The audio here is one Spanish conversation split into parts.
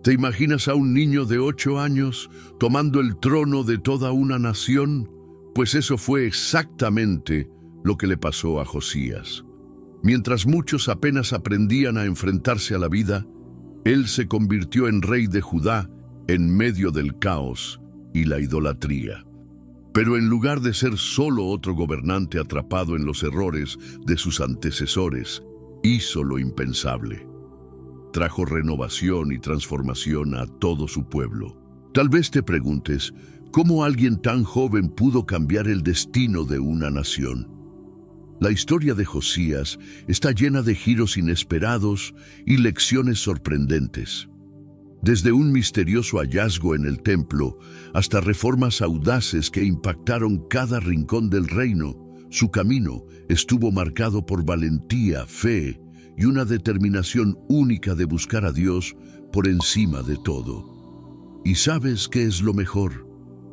¿Te imaginas a un niño de 8 años tomando el trono de toda una nación? Pues eso fue exactamente lo que le pasó a Josías. Mientras muchos apenas aprendían a enfrentarse a la vida, él se convirtió en rey de Judá en medio del caos y la idolatría. Pero en lugar de ser solo otro gobernante atrapado en los errores de sus antecesores, hizo lo impensable. Trajo renovación y transformación a todo su pueblo. Tal vez te preguntes, ¿cómo alguien tan joven pudo cambiar el destino de una nación? La historia de Josías está llena de giros inesperados y lecciones sorprendentes. Desde un misterioso hallazgo en el templo hasta reformas audaces que impactaron cada rincón del reino, su camino estuvo marcado por valentía, fe y una determinación única de buscar a Dios por encima de todo. ¿Y sabes qué es lo mejor?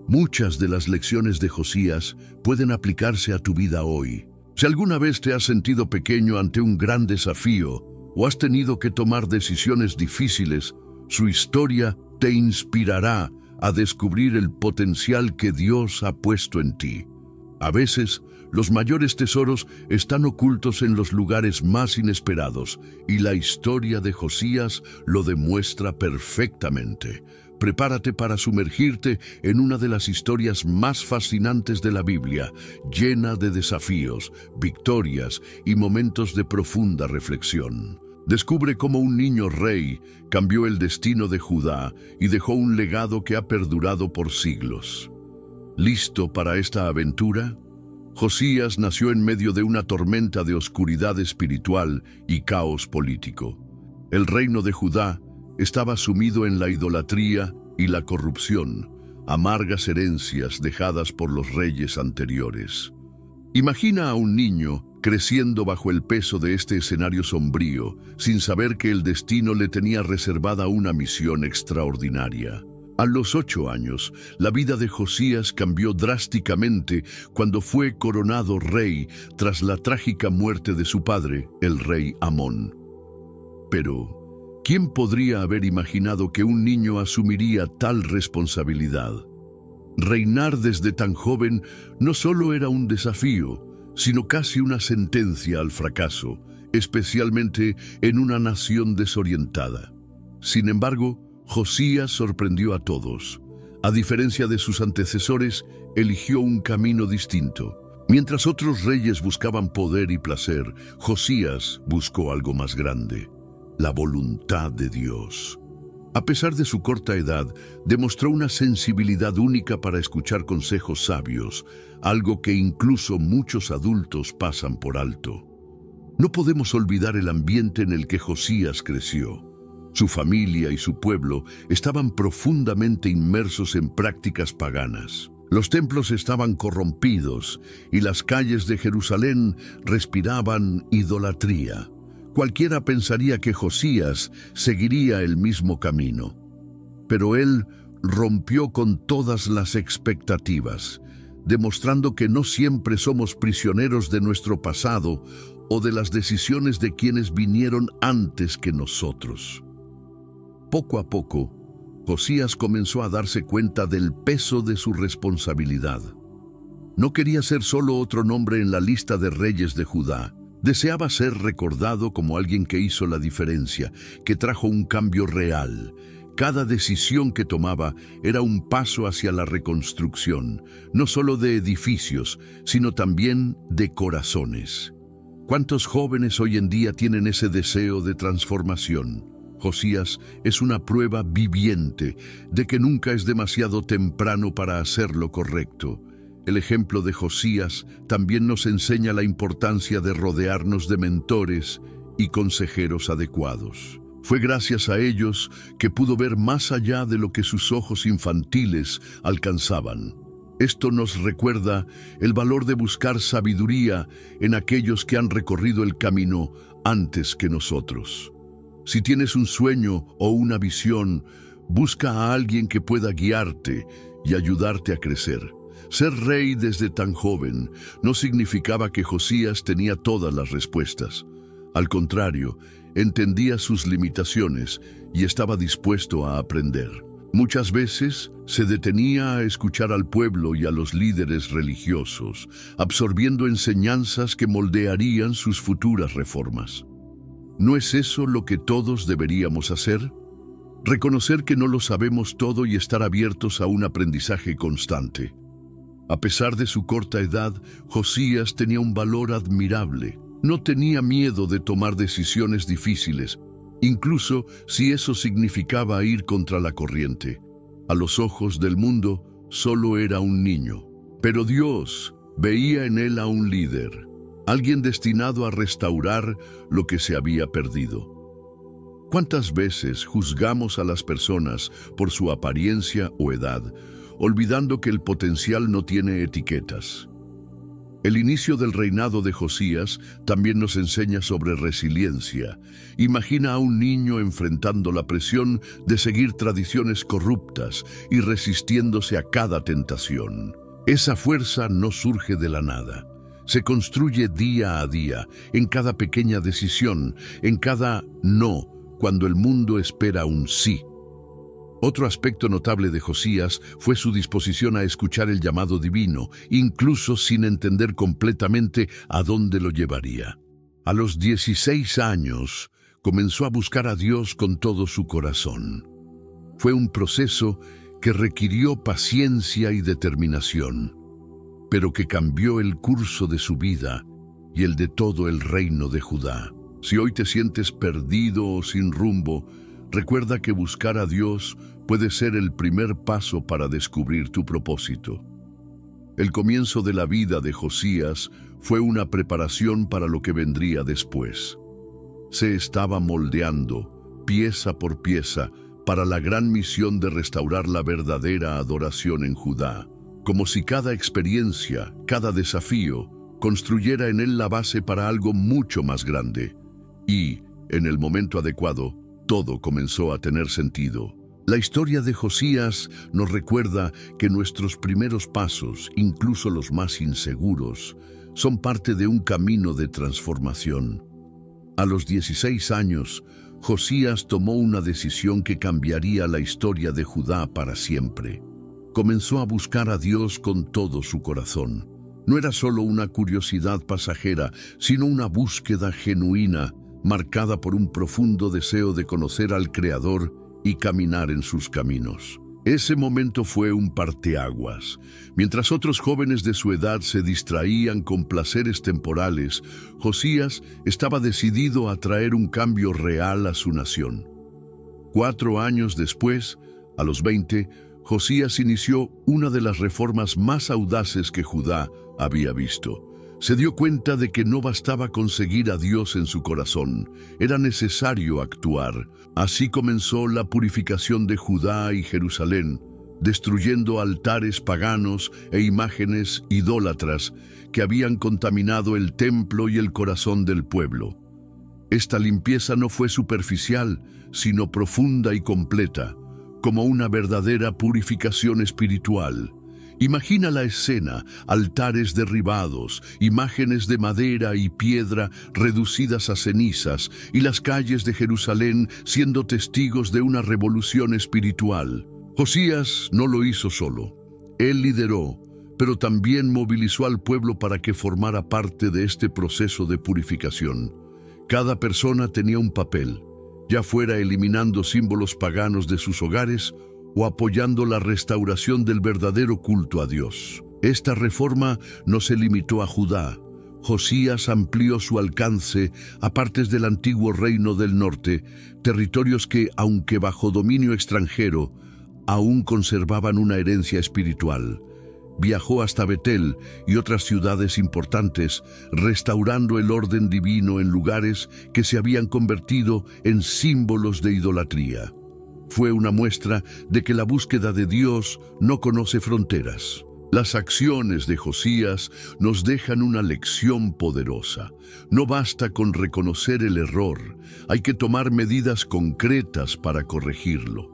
Muchas de las lecciones de Josías pueden aplicarse a tu vida hoy. Si alguna vez te has sentido pequeño ante un gran desafío o has tenido que tomar decisiones difíciles, su historia te inspirará a descubrir el potencial que Dios ha puesto en ti. A veces, los mayores tesoros están ocultos en los lugares más inesperados, y la historia de Josías lo demuestra perfectamente. Prepárate para sumergirte en una de las historias más fascinantes de la Biblia, llena de desafíos, victorias y momentos de profunda reflexión. Descubre cómo un niño rey cambió el destino de Judá y dejó un legado que ha perdurado por siglos. ¿Listo para esta aventura? Josías nació en medio de una tormenta de oscuridad espiritual y caos político. El reino de Judá estaba sumido en la idolatría y la corrupción, amargas herencias dejadas por los reyes anteriores. Imagina a un niño creciendo bajo el peso de este escenario sombrío, sin saber que el destino le tenía reservada una misión extraordinaria. A los 8 años, la vida de Josías cambió drásticamente cuando fue coronado rey tras la trágica muerte de su padre, el rey Amón. Pero, ¿quién podría haber imaginado que un niño asumiría tal responsabilidad? Reinar desde tan joven no solo era un desafío, sino casi una sentencia al fracaso, especialmente en una nación desorientada. Sin embargo, Josías sorprendió a todos. A diferencia de sus antecesores, eligió un camino distinto. Mientras otros reyes buscaban poder y placer, Josías buscó algo más grande: la voluntad de Dios. A pesar de su corta edad, demostró una sensibilidad única para escuchar consejos sabios, algo que incluso muchos adultos pasan por alto. No podemos olvidar el ambiente en el que Josías creció. Su familia y su pueblo estaban profundamente inmersos en prácticas paganas. Los templos estaban corrompidos y las calles de Jerusalén respiraban idolatría. Cualquiera pensaría que Josías seguiría el mismo camino. Pero él rompió con todas las expectativas, demostrando que no siempre somos prisioneros de nuestro pasado o de las decisiones de quienes vinieron antes que nosotros. Poco a poco, Josías comenzó a darse cuenta del peso de su responsabilidad. No quería ser solo otro nombre en la lista de reyes de Judá. Deseaba ser recordado como alguien que hizo la diferencia, que trajo un cambio real. Cada decisión que tomaba era un paso hacia la reconstrucción, no solo de edificios, sino también de corazones. ¿Cuántos jóvenes hoy en día tienen ese deseo de transformación? Josías es una prueba viviente de que nunca es demasiado temprano para hacer lo correcto. El ejemplo de Josías también nos enseña la importancia de rodearnos de mentores y consejeros adecuados. Fue gracias a ellos que pudo ver más allá de lo que sus ojos infantiles alcanzaban. Esto nos recuerda el valor de buscar sabiduría en aquellos que han recorrido el camino antes que nosotros. Si tienes un sueño o una visión, busca a alguien que pueda guiarte y ayudarte a crecer. Ser rey desde tan joven no significaba que Josías tenía todas las respuestas. Al contrario, entendía sus limitaciones y estaba dispuesto a aprender. Muchas veces se detenía a escuchar al pueblo y a los líderes religiosos, absorbiendo enseñanzas que moldearían sus futuras reformas. ¿No es eso lo que todos deberíamos hacer? Reconocer que no lo sabemos todo y estar abiertos a un aprendizaje constante. A pesar de su corta edad, Josías tenía un valor admirable. No tenía miedo de tomar decisiones difíciles, incluso si eso significaba ir contra la corriente. A los ojos del mundo, solo era un niño. Pero Dios veía en él a un líder, alguien destinado a restaurar lo que se había perdido. ¿Cuántas veces juzgamos a las personas por su apariencia o edad, olvidando que el potencial no tiene etiquetas? El inicio del reinado de Josías también nos enseña sobre resiliencia. Imagina a un niño enfrentando la presión de seguir tradiciones corruptas y resistiéndose a cada tentación. Esa fuerza no surge de la nada. Se construye día a día, en cada pequeña decisión, en cada no, cuando el mundo espera un sí. Otro aspecto notable de Josías fue su disposición a escuchar el llamado divino, incluso sin entender completamente a dónde lo llevaría. A los 16 años, comenzó a buscar a Dios con todo su corazón. Fue un proceso que requirió paciencia y determinación, pero que cambió el curso de su vida y el de todo el reino de Judá. Si hoy te sientes perdido o sin rumbo, recuerda que buscar a Dios puede ser el primer paso para descubrir tu propósito. El comienzo de la vida de Josías fue una preparación para lo que vendría después. Se estaba moldeando, pieza por pieza, para la gran misión de restaurar la verdadera adoración en Judá, como si cada experiencia, cada desafío, construyera en él la base para algo mucho más grande. Y, en el momento adecuado, todo comenzó a tener sentido. La historia de Josías nos recuerda que nuestros primeros pasos, incluso los más inseguros, son parte de un camino de transformación. A los 16 años, Josías tomó una decisión que cambiaría la historia de Judá para siempre. Comenzó a buscar a Dios con todo su corazón. No era solo una curiosidad pasajera, sino una búsqueda genuina, marcada por un profundo deseo de conocer al Creador y caminar en sus caminos. Ese momento fue un parteaguas. Mientras otros jóvenes de su edad se distraían con placeres temporales, Josías estaba decidido a traer un cambio real a su nación. 4 años después, a los 20, Josías inició una de las reformas más audaces que Judá había visto. Se dio cuenta de que no bastaba conseguir a Dios en su corazón, era necesario actuar. Así comenzó la purificación de Judá y Jerusalén, destruyendo altares paganos e imágenes idólatras que habían contaminado el templo y el corazón del pueblo. Esta limpieza no fue superficial, sino profunda y completa, como una verdadera purificación espiritual. Imagina la escena: altares derribados, imágenes de madera y piedra reducidas a cenizas, y las calles de Jerusalén siendo testigos de una revolución espiritual. Josías no lo hizo solo. Él lideró, pero también movilizó al pueblo para que formara parte de este proceso de purificación. Cada persona tenía un papel, ya fuera eliminando símbolos paganos de sus hogares o apoyando la restauración del verdadero culto a Dios. Esta reforma no se limitó a Judá. Josías amplió su alcance a partes del antiguo reino del norte, territorios que, aunque bajo dominio extranjero, aún conservaban una herencia espiritual. Viajó hasta Betel y otras ciudades importantes, restaurando el orden divino en lugares que se habían convertido en símbolos de idolatría. Fue una muestra de que la búsqueda de Dios no conoce fronteras. Las acciones de Josías nos dejan una lección poderosa. No basta con reconocer el error, hay que tomar medidas concretas para corregirlo.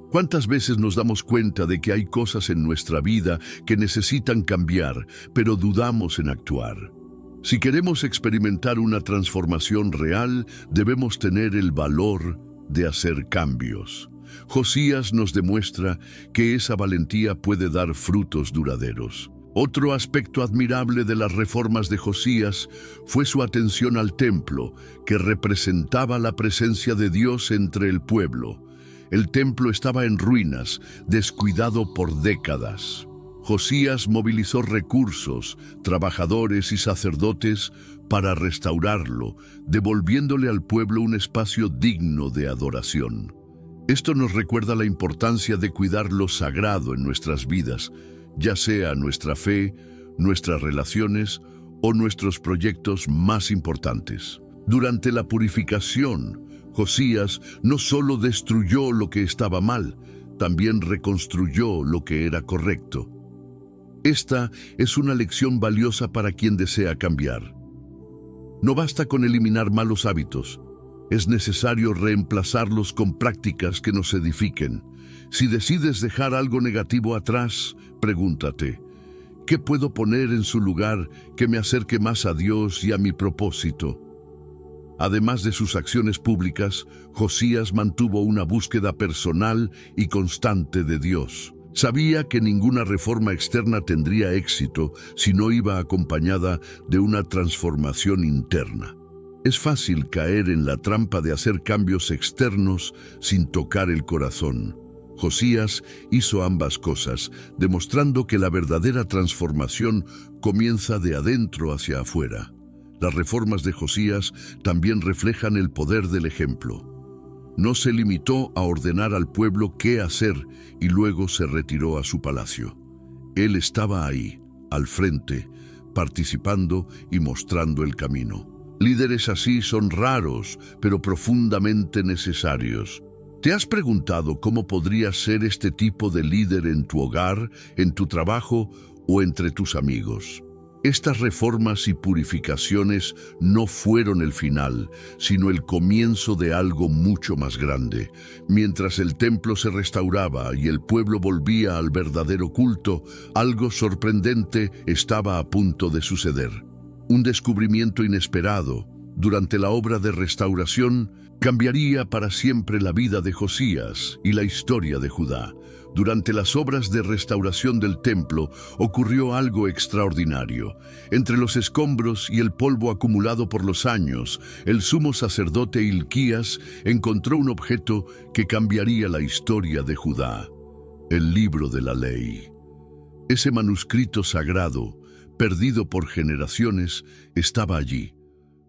¿Cuántas veces nos damos cuenta de que hay cosas en nuestra vida que necesitan cambiar, pero dudamos en actuar? Si queremos experimentar una transformación real, debemos tener el valor de hacer cambios. Josías nos demuestra que esa valentía puede dar frutos duraderos. Otro aspecto admirable de las reformas de Josías fue su atención al templo, que representaba la presencia de Dios entre el pueblo. El templo estaba en ruinas, descuidado por décadas. Josías movilizó recursos, trabajadores y sacerdotes para restaurarlo, devolviéndole al pueblo un espacio digno de adoración. Esto nos recuerda la importancia de cuidar lo sagrado en nuestras vidas, ya sea nuestra fe, nuestras relaciones o nuestros proyectos más importantes. Durante la purificación, Josías no solo destruyó lo que estaba mal, también reconstruyó lo que era correcto. Esta es una lección valiosa para quien desea cambiar. No basta con eliminar malos hábitos. Es necesario reemplazarlos con prácticas que nos edifiquen. Si decides dejar algo negativo atrás, pregúntate, ¿qué puedo poner en su lugar que me acerque más a Dios y a mi propósito? Además de sus acciones públicas, Josías mantuvo una búsqueda personal y constante de Dios. Sabía que ninguna reforma externa tendría éxito si no iba acompañada de una transformación interna. Es fácil caer en la trampa de hacer cambios externos sin tocar el corazón. Josías hizo ambas cosas, demostrando que la verdadera transformación comienza de adentro hacia afuera. Las reformas de Josías también reflejan el poder del ejemplo. No se limitó a ordenar al pueblo qué hacer y luego se retiró a su palacio. Él estaba ahí, al frente, participando y mostrando el camino. Líderes así son raros, pero profundamente necesarios. ¿Te has preguntado cómo podrías ser este tipo de líder en tu hogar, en tu trabajo o entre tus amigos? Estas reformas y purificaciones no fueron el final, sino el comienzo de algo mucho más grande. Mientras el templo se restauraba y el pueblo volvía al verdadero culto, algo sorprendente estaba a punto de suceder. Un descubrimiento inesperado, durante la obra de restauración, cambiaría para siempre la vida de Josías y la historia de Judá. Durante las obras de restauración del templo ocurrió algo extraordinario. Entre los escombros y el polvo acumulado por los años, el sumo sacerdote Hilquías encontró un objeto que cambiaría la historia de Judá: el libro de la ley. Ese manuscrito sagrado, perdido por generaciones, estaba allí,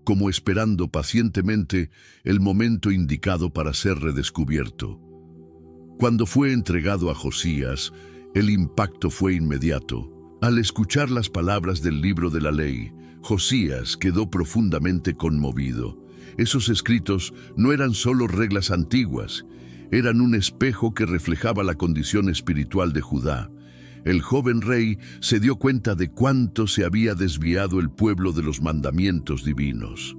como esperando pacientemente el momento indicado para ser redescubierto. Cuando fue entregado a Josías, el impacto fue inmediato. Al escuchar las palabras del libro de la ley, Josías quedó profundamente conmovido. Esos escritos no eran solo reglas antiguas, eran un espejo que reflejaba la condición espiritual de Judá. El joven rey se dio cuenta de cuánto se había desviado el pueblo de los mandamientos divinos.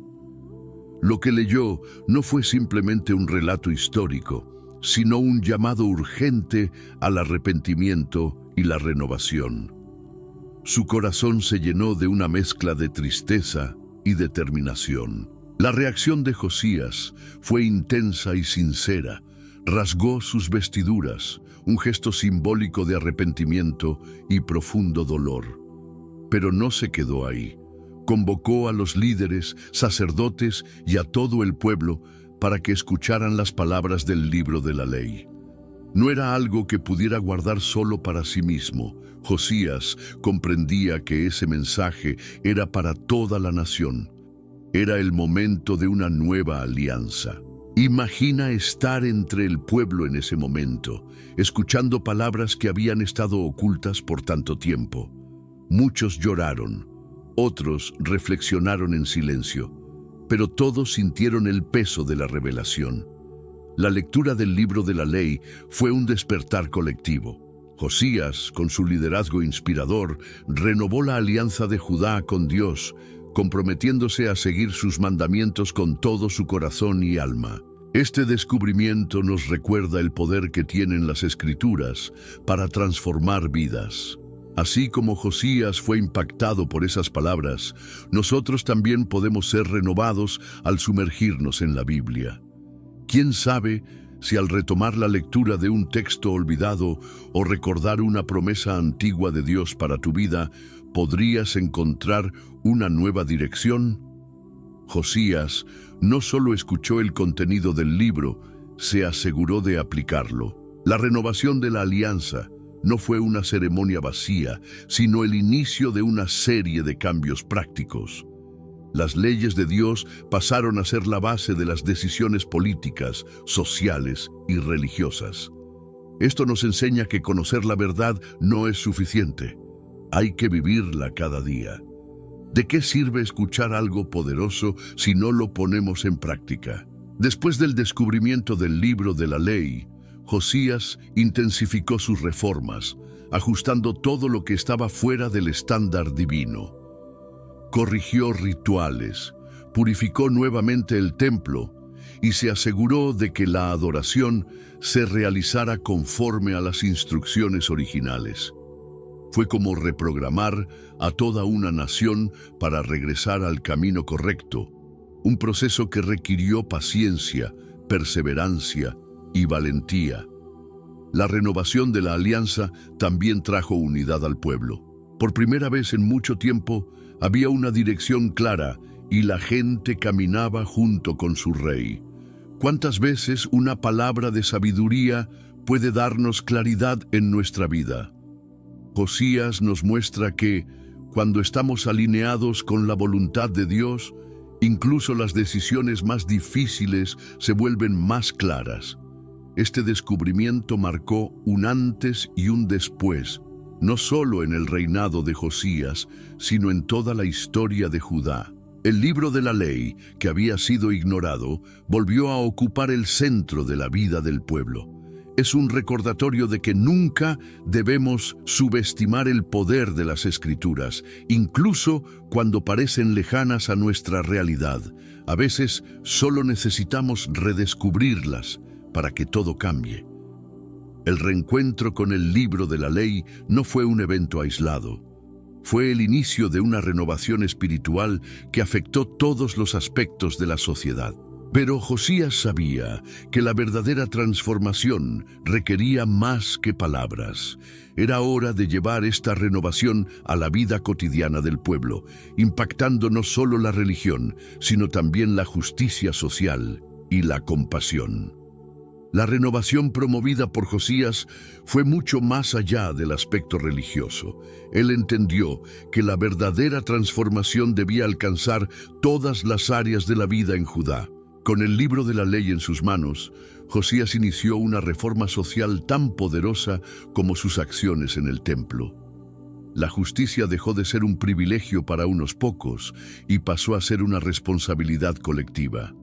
Lo que leyó no fue simplemente un relato histórico, sino un llamado urgente al arrepentimiento y la renovación. Su corazón se llenó de una mezcla de tristeza y determinación. La reacción de Josías fue intensa y sincera. Rasgó sus vestiduras, un gesto simbólico de arrepentimiento y profundo dolor. Pero no se quedó ahí. Convocó a los líderes, sacerdotes y a todo el pueblo para que escucharan las palabras del libro de la ley. No era algo que pudiera guardar solo para sí mismo. Josías comprendía que ese mensaje era para toda la nación. Era el momento de una nueva alianza. Imagina estar entre el pueblo en ese momento, escuchando palabras que habían estado ocultas por tanto tiempo. Muchos lloraron, otros reflexionaron en silencio, pero todos sintieron el peso de la revelación. La lectura del libro de la ley fue un despertar colectivo. Josías, con su liderazgo inspirador, renovó la alianza de Judá con Dios, comprometiéndose a seguir sus mandamientos con todo su corazón y alma. Este descubrimiento nos recuerda el poder que tienen las Escrituras para transformar vidas. Así como Josías fue impactado por esas palabras, nosotros también podemos ser renovados al sumergirnos en la Biblia. ¿Quién sabe si al retomar la lectura de un texto olvidado o recordar una promesa antigua de Dios para tu vida, podrías encontrar una nueva dirección? Josías no solo escuchó el contenido del libro, se aseguró de aplicarlo. La renovación de la alianza no fue una ceremonia vacía, sino el inicio de una serie de cambios prácticos. Las leyes de Dios pasaron a ser la base de las decisiones políticas, sociales y religiosas. Esto nos enseña que conocer la verdad no es suficiente. Hay que vivirla cada día. ¿De qué sirve escuchar algo poderoso si no lo ponemos en práctica? Después del descubrimiento del libro de la ley, Josías intensificó sus reformas, ajustando todo lo que estaba fuera del estándar divino. Corrigió rituales, purificó nuevamente el templo y se aseguró de que la adoración se realizara conforme a las instrucciones originales. Fue como reprogramar a toda una nación para regresar al camino correcto, un proceso que requirió paciencia, perseverancia y valentía. La renovación de la alianza también trajo unidad al pueblo. Por primera vez en mucho tiempo, había una dirección clara y la gente caminaba junto con su rey. ¿Cuántas veces una palabra de sabiduría puede darnos claridad en nuestra vida? Josías nos muestra que, cuando estamos alineados con la voluntad de Dios, incluso las decisiones más difíciles se vuelven más claras. Este descubrimiento marcó un antes y un después, no solo en el reinado de Josías, sino en toda la historia de Judá. El libro de la ley, que había sido ignorado, volvió a ocupar el centro de la vida del pueblo. Es un recordatorio de que nunca debemos subestimar el poder de las Escrituras, incluso cuando parecen lejanas a nuestra realidad. A veces solo necesitamos redescubrirlas para que todo cambie. El reencuentro con el libro de la ley no fue un evento aislado. Fue el inicio de una renovación espiritual que afectó todos los aspectos de la sociedad. Pero Josías sabía que la verdadera transformación requería más que palabras. Era hora de llevar esta renovación a la vida cotidiana del pueblo, impactando no solo la religión, sino también la justicia social y la compasión. La renovación promovida por Josías fue mucho más allá del aspecto religioso. Él entendió que la verdadera transformación debía alcanzar todas las áreas de la vida en Judá. Con el libro de la ley en sus manos, Josías inició una reforma social tan poderosa como sus acciones en el templo. La justicia dejó de ser un privilegio para unos pocos y pasó a ser una responsabilidad colectiva.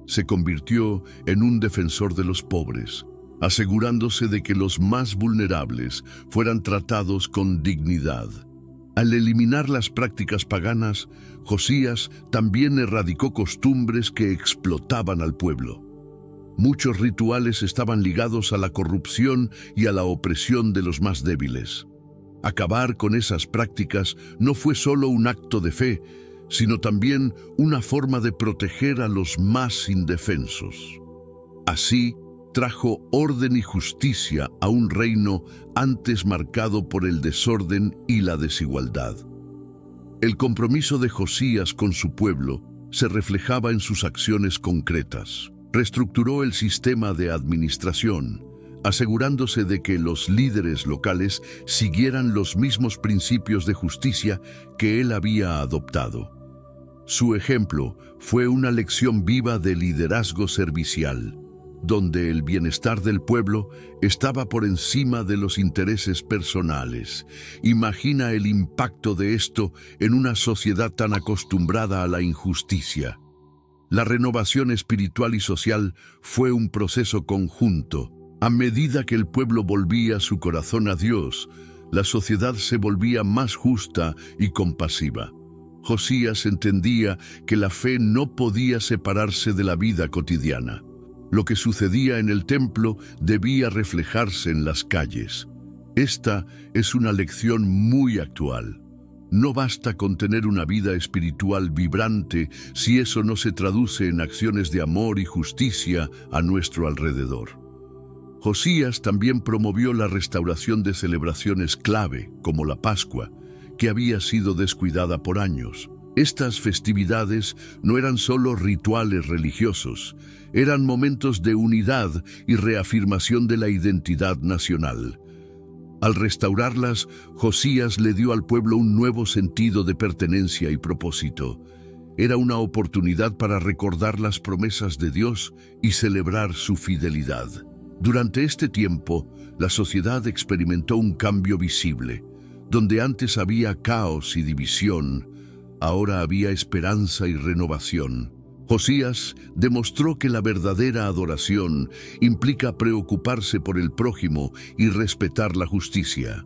Se convirtió en un defensor de los pobres, asegurándose de que los más vulnerables fueran tratados con dignidad. Al eliminar las prácticas paganas, Josías también erradicó costumbres que explotaban al pueblo. Muchos rituales estaban ligados a la corrupción y a la opresión de los más débiles. Acabar con esas prácticas no fue solo un acto de fe, sino también una forma de proteger a los más indefensos. Así, trajo orden y justicia a un reino antes marcado por el desorden y la desigualdad. El compromiso de Josías con su pueblo se reflejaba en sus acciones concretas. Reestructuró el sistema de administración, asegurándose de que los líderes locales siguieran los mismos principios de justicia que él había adoptado. Su ejemplo fue una lección viva de liderazgo servicial, donde el bienestar del pueblo estaba por encima de los intereses personales. Imagina el impacto de esto en una sociedad tan acostumbrada a la injusticia. La renovación espiritual y social fue un proceso conjunto. A medida que el pueblo volvía su corazón a Dios, la sociedad se volvía más justa y compasiva. Josías entendía que la fe no podía separarse de la vida cotidiana. Lo que sucedía en el templo debía reflejarse en las calles. Esta es una lección muy actual. No basta con tener una vida espiritual vibrante si eso no se traduce en acciones de amor y justicia a nuestro alrededor. Josías también promovió la restauración de celebraciones clave, como la Pascua, que había sido descuidada por años. Estas festividades no eran solo rituales religiosos, eran momentos de unidad y reafirmación de la identidad nacional. Al restaurarlas, Josías le dio al pueblo un nuevo sentido de pertenencia y propósito. Era una oportunidad para recordar las promesas de Dios y celebrar su fidelidad. Durante este tiempo, la sociedad experimentó un cambio visible. Donde antes había caos y división, ahora había esperanza y renovación. Josías demostró que la verdadera adoración implica preocuparse por el prójimo y respetar la justicia.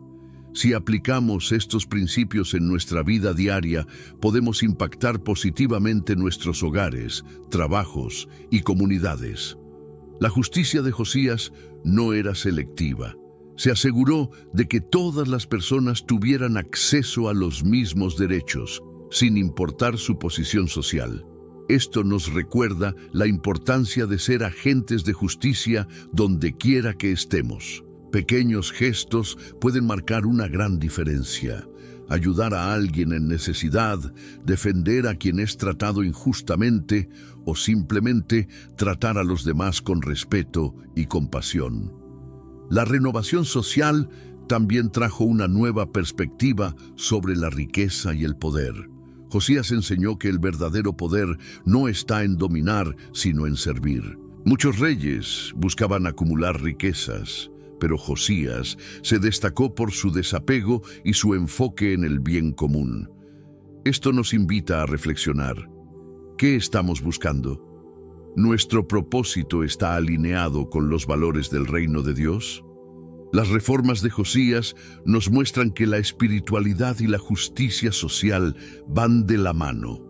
Si aplicamos estos principios en nuestra vida diaria, podemos impactar positivamente nuestros hogares, trabajos y comunidades. La justicia de Josías no era selectiva. Se aseguró de que todas las personas tuvieran acceso a los mismos derechos, sin importar su posición social. Esto nos recuerda la importancia de ser agentes de justicia donde quiera que estemos. Pequeños gestos pueden marcar una gran diferencia. Ayudar a alguien en necesidad, defender a quien es tratado injustamente o simplemente tratar a los demás con respeto y compasión. La renovación social también trajo una nueva perspectiva sobre la riqueza y el poder. Josías enseñó que el verdadero poder no está en dominar, sino en servir. Muchos reyes buscaban acumular riquezas, pero Josías se destacó por su desapego y su enfoque en el bien común. Esto nos invita a reflexionar. ¿Qué estamos buscando? ¿Nuestro propósito está alineado con los valores del reino de Dios? Las reformas de Josías nos muestran que la espiritualidad y la justicia social van de la mano.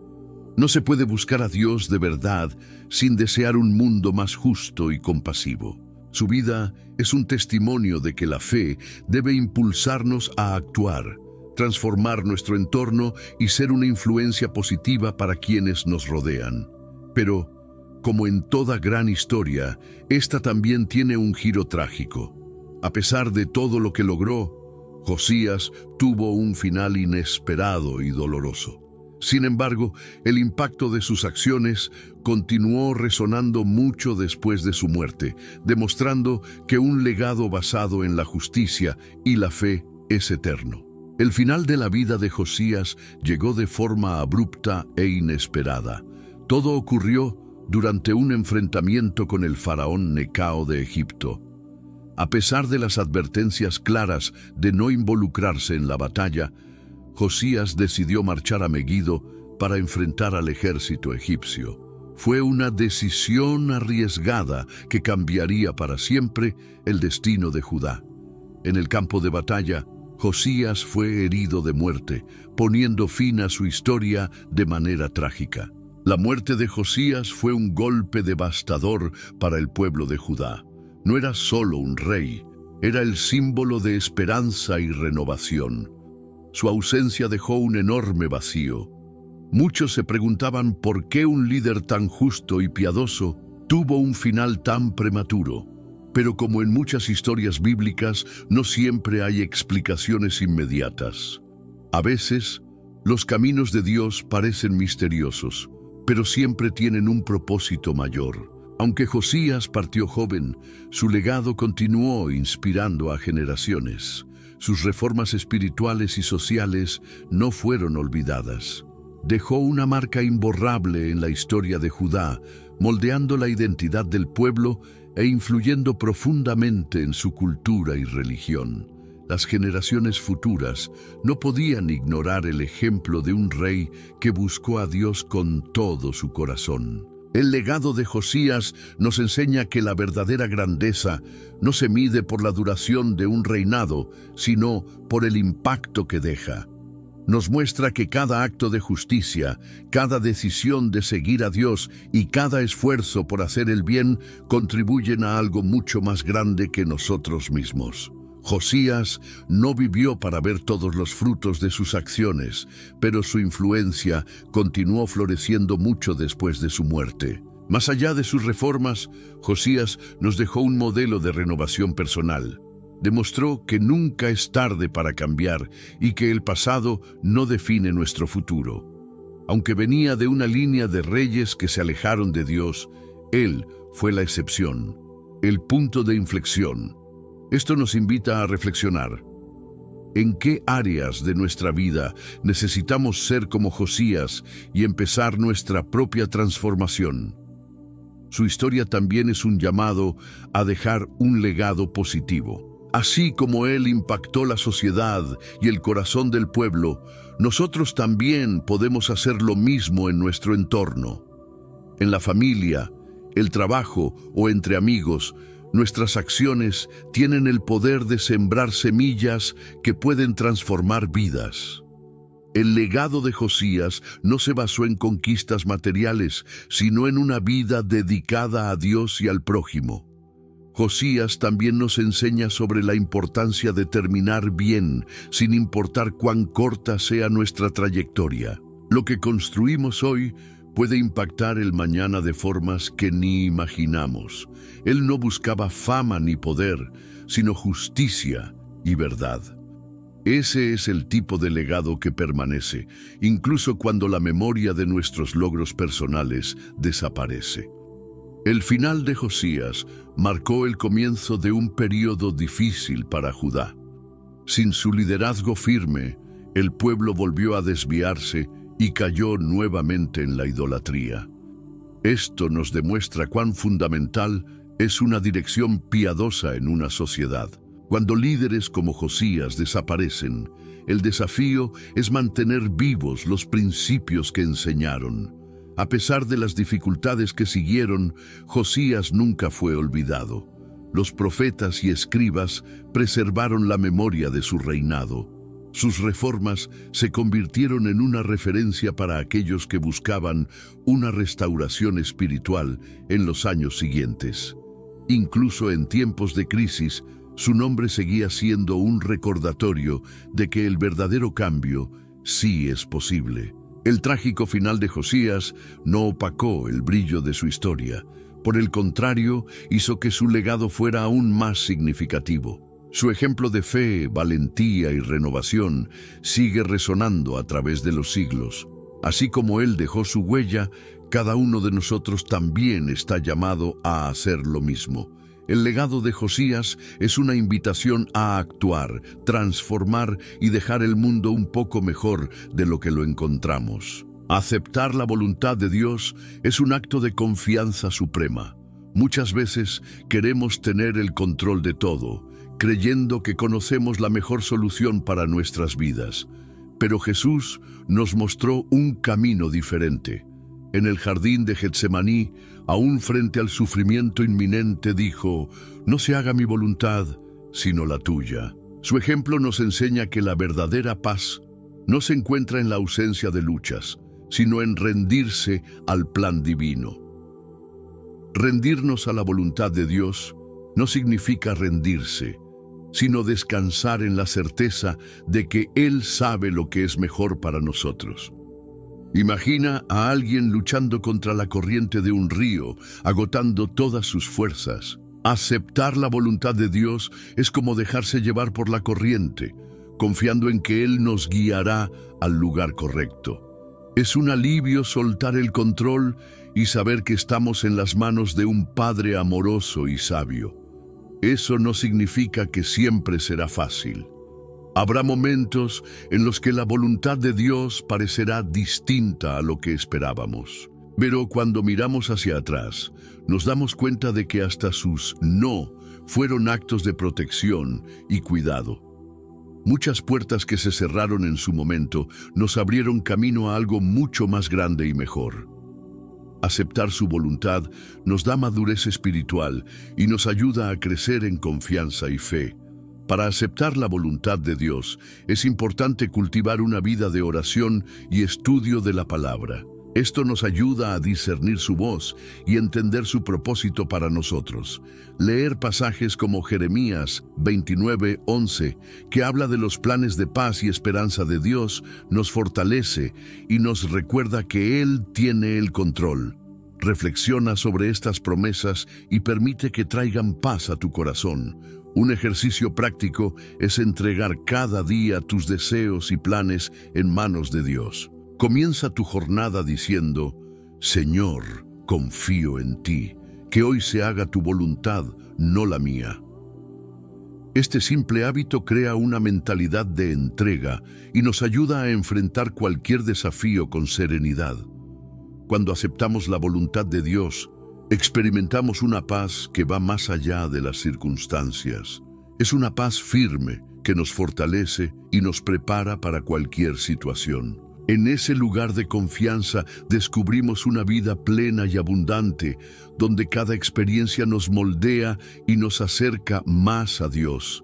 No se puede buscar a Dios de verdad sin desear un mundo más justo y compasivo. Su vida es un testimonio de que la fe debe impulsarnos a actuar, transformar nuestro entorno y ser una influencia positiva para quienes nos rodean. Pero, como en toda gran historia, esta también tiene un giro trágico. A pesar de todo lo que logró, Josías tuvo un final inesperado y doloroso. Sin embargo, el impacto de sus acciones continuó resonando mucho después de su muerte, demostrando que un legado basado en la justicia y la fe es eterno. El final de la vida de Josías llegó de forma abrupta e inesperada. Todo ocurrió durante un enfrentamiento con el faraón Necao de Egipto. A pesar de las advertencias claras de no involucrarse en la batalla, Josías decidió marchar a Megido para enfrentar al ejército egipcio. Fue una decisión arriesgada que cambiaría para siempre el destino de Judá. En el campo de batalla, Josías fue herido de muerte, poniendo fin a su historia de manera trágica. La muerte de Josías fue un golpe devastador para el pueblo de Judá. No era solo un rey, era el símbolo de esperanza y renovación. Su ausencia dejó un enorme vacío. Muchos se preguntaban por qué un líder tan justo y piadoso tuvo un final tan prematuro. Pero como en muchas historias bíblicas, no siempre hay explicaciones inmediatas. A veces, los caminos de Dios parecen misteriosos, pero siempre tienen un propósito mayor. Aunque Josías partió joven, su legado continuó inspirando a generaciones. Sus reformas espirituales y sociales no fueron olvidadas. Dejó una marca imborrable en la historia de Judá, moldeando la identidad del pueblo e influyendo profundamente en su cultura y religión. Las generaciones futuras no podían ignorar el ejemplo de un rey que buscó a Dios con todo su corazón. El legado de Josías nos enseña que la verdadera grandeza no se mide por la duración de un reinado, sino por el impacto que deja. Nos muestra que cada acto de justicia, cada decisión de seguir a Dios y cada esfuerzo por hacer el bien contribuyen a algo mucho más grande que nosotros mismos. Josías no vivió para ver todos los frutos de sus acciones, pero su influencia continuó floreciendo mucho después de su muerte. Más allá de sus reformas, Josías nos dejó un modelo de renovación personal. Demostró que nunca es tarde para cambiar y que el pasado no define nuestro futuro. Aunque venía de una línea de reyes que se alejaron de Dios, él fue la excepción, el punto de inflexión. Esto nos invita a reflexionar. ¿En qué áreas de nuestra vida necesitamos ser como Josías y empezar nuestra propia transformación? Su historia también es un llamado a dejar un legado positivo. Así como él impactó la sociedad y el corazón del pueblo, nosotros también podemos hacer lo mismo en nuestro entorno. En la familia, el trabajo o entre amigos, nuestras acciones tienen el poder de sembrar semillas que pueden transformar vidas. El legado de Josías no se basó en conquistas materiales, sino en una vida dedicada a Dios y al prójimo. Josías también nos enseña sobre la importancia de terminar bien, sin importar cuán corta sea nuestra trayectoria. Lo que construimos hoy puede impactar el mañana de formas que ni imaginamos. Él no buscaba fama ni poder, sino justicia y verdad. Ese es el tipo de legado que permanece, incluso cuando la memoria de nuestros logros personales desaparece. El final de Josías marcó el comienzo de un período difícil para Judá. Sin su liderazgo firme, el pueblo volvió a desviarse y cayó nuevamente en la idolatría. Esto nos demuestra cuán fundamental es una dirección piadosa en una sociedad. Cuando líderes como Josías desaparecen, el desafío es mantener vivos los principios que enseñaron. A pesar de las dificultades que siguieron, Josías nunca fue olvidado. Los profetas y escribas preservaron la memoria de su reinado. Sus reformas se convirtieron en una referencia para aquellos que buscaban una restauración espiritual en los años siguientes. Incluso en tiempos de crisis, su nombre seguía siendo un recordatorio de que el verdadero cambio sí es posible. El trágico final de Josías no opacó el brillo de su historia. Por el contrario, hizo que su legado fuera aún más significativo. Su ejemplo de fe, valentía y renovación sigue resonando a través de los siglos. Así como él dejó su huella, cada uno de nosotros también está llamado a hacer lo mismo. El legado de Josías es una invitación a actuar, transformar y dejar el mundo un poco mejor de lo que lo encontramos. Aceptar la voluntad de Dios es un acto de confianza suprema. Muchas veces queremos tener el control de todo, creyendo que conocemos la mejor solución para nuestras vidas. Pero Jesús nos mostró un camino diferente. En el jardín de Getsemaní, aún frente al sufrimiento inminente, dijo: «No se haga mi voluntad, sino la tuya». Su ejemplo nos enseña que la verdadera paz no se encuentra en la ausencia de luchas, sino en rendirse al plan divino. Rendirnos a la voluntad de Dios no significa rendirse, sino descansar en la certeza de que Él sabe lo que es mejor para nosotros. Imagina a alguien luchando contra la corriente de un río, agotando todas sus fuerzas. Aceptar la voluntad de Dios es como dejarse llevar por la corriente, confiando en que Él nos guiará al lugar correcto. Es un alivio soltar el control y saber que estamos en las manos de un Padre amoroso y sabio. Eso no significa que siempre será fácil. Habrá momentos en los que la voluntad de Dios parecerá distinta a lo que esperábamos. Pero cuando miramos hacia atrás, nos damos cuenta de que hasta sus no fueron actos de protección y cuidado. Muchas puertas que se cerraron en su momento nos abrieron camino a algo mucho más grande y mejor. Aceptar su voluntad nos da madurez espiritual y nos ayuda a crecer en confianza y fe. Para aceptar la voluntad de Dios, es importante cultivar una vida de oración y estudio de la palabra. Esto nos ayuda a discernir su voz y entender su propósito para nosotros. Leer pasajes como Jeremías 29:11, que habla de los planes de paz y esperanza de Dios, nos fortalece y nos recuerda que Él tiene el control. Reflexiona sobre estas promesas y permite que traigan paz a tu corazón. Un ejercicio práctico es entregar cada día tus deseos y planes en manos de Dios. Comienza tu jornada diciendo: Señor, confío en ti, que hoy se haga tu voluntad, no la mía. Este simple hábito crea una mentalidad de entrega y nos ayuda a enfrentar cualquier desafío con serenidad. Cuando aceptamos la voluntad de Dios, experimentamos una paz que va más allá de las circunstancias. Es una paz firme que nos fortalece y nos prepara para cualquier situación. En ese lugar de confianza descubrimos una vida plena y abundante, donde cada experiencia nos moldea y nos acerca más a Dios.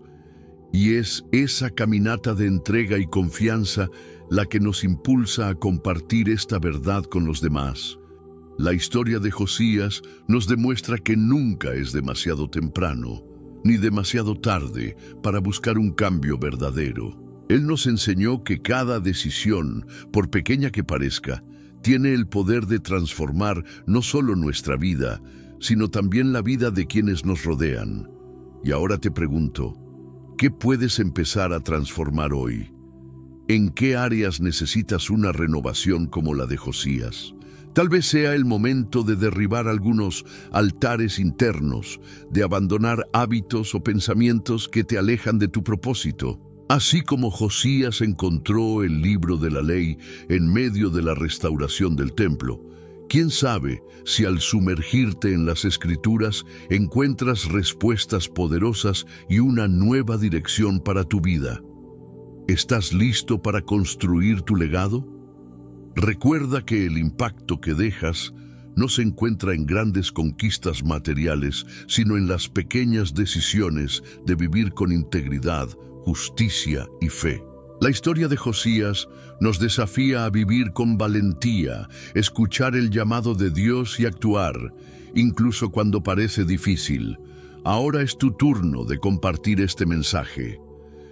Y es esa caminata de entrega y confianza la que nos impulsa a compartir esta verdad con los demás. La historia de Josías nos demuestra que nunca es demasiado temprano, ni demasiado tarde para buscar un cambio verdadero. Él nos enseñó que cada decisión, por pequeña que parezca, tiene el poder de transformar no solo nuestra vida, sino también la vida de quienes nos rodean. Y ahora te pregunto, ¿qué puedes empezar a transformar hoy? ¿En qué áreas necesitas una renovación como la de Josías? Tal vez sea el momento de derribar algunos altares internos, de abandonar hábitos o pensamientos que te alejan de tu propósito. Así como Josías encontró el libro de la ley en medio de la restauración del templo, ¿quién sabe si al sumergirte en las Escrituras encuentras respuestas poderosas y una nueva dirección para tu vida? ¿Estás listo para construir tu legado? Recuerda que el impacto que dejas no se encuentra en grandes conquistas materiales, sino en las pequeñas decisiones de vivir con integridad, justicia y fe. La historia de Josías nos desafía a vivir con valentía, escuchar el llamado de Dios y actuar, incluso cuando parece difícil. Ahora es tu turno de compartir este mensaje.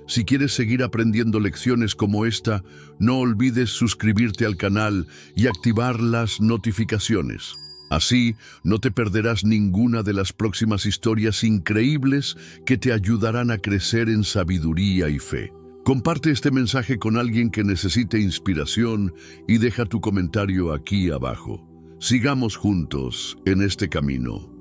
Si quieres seguir aprendiendo lecciones como esta, no olvides suscribirte al canal y activar las notificaciones. Así, no te perderás ninguna de las próximas historias increíbles que te ayudarán a crecer en sabiduría y fe. Comparte este mensaje con alguien que necesite inspiración y deja tu comentario aquí abajo. Sigamos juntos en este camino.